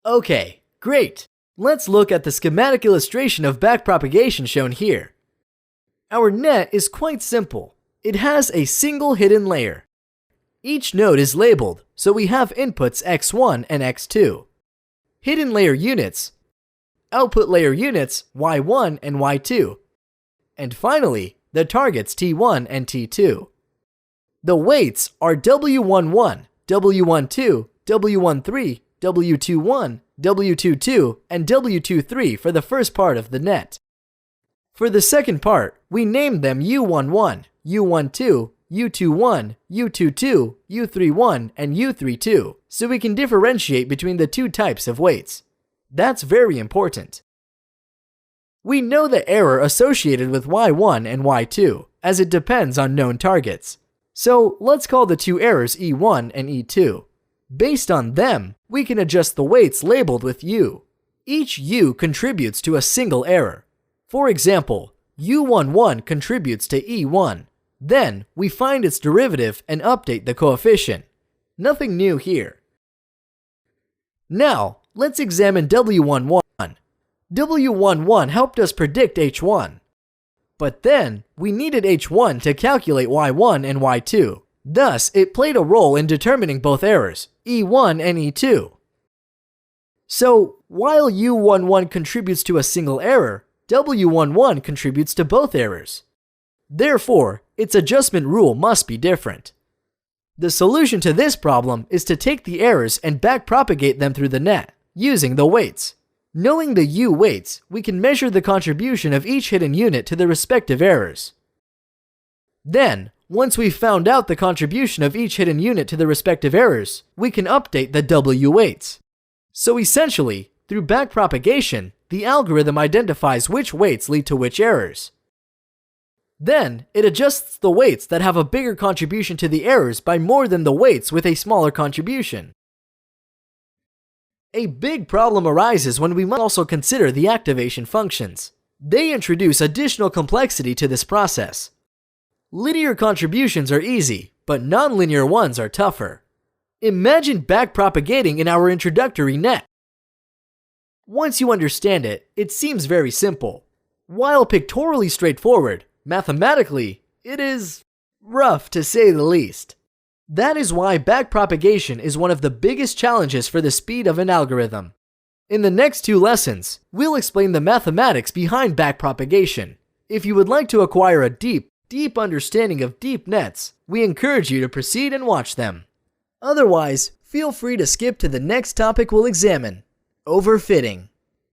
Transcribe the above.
Okay, great. Let's look at the schematic illustration of backpropagation shown here. Our net is quite simple. It has a single hidden layer. Each node is labeled, so we have inputs x1 and x2. Hidden layer units, output layer units y1 and y2. And finally, the targets t1 and t2. The weights are w11, w12, w13, w21, w22, and w23 for the first part of the net. For the second part, we named them u11, u12, u21, u22, u31, and u32, so we can differentiate between the two types of weights. That's very important. We know the error associated with y1 and y2, as it depends on known targets. So let's call the two errors E1 and E2. Based on them, we can adjust the weights labeled with U. Each U contributes to a single error. For example, U11 contributes to E1. Then, we find its derivative and update the coefficient. Nothing new here. Now, let's examine W11. W11 helped us predict H1. But then, we needed H1 to calculate Y1 and Y2. Thus, it played a role in determining both errors, E1 and E2. So, while U11 contributes to a single error, W11 contributes to both errors. Therefore, its adjustment rule must be different. The solution to this problem is to take the errors and backpropagate them through the net, using the weights. Knowing the U weights, we can measure the contribution of each hidden unit to the respective errors. Then, once we've found out the contribution of each hidden unit to the respective errors, we can update the W weights. So essentially, through backpropagation, the algorithm identifies which weights lead to which errors. Then, it adjusts the weights that have a bigger contribution to the errors by more than the weights with a smaller contribution. A big problem arises when we must also consider the activation functions. They introduce additional complexity to this process. Linear contributions are easy, but nonlinear ones are tougher. Imagine backpropagating in our introductory net. Once you understand it, it seems very simple. While pictorially straightforward, mathematically, it is rough to say the least. That is why backpropagation is one of the biggest challenges for the speed of an algorithm. In the next two lessons, we'll explain the mathematics behind backpropagation. If you would like to acquire a deep understanding of deep nets, we encourage you to proceed and watch them. Otherwise, feel free to skip to the next topic we'll examine: overfitting.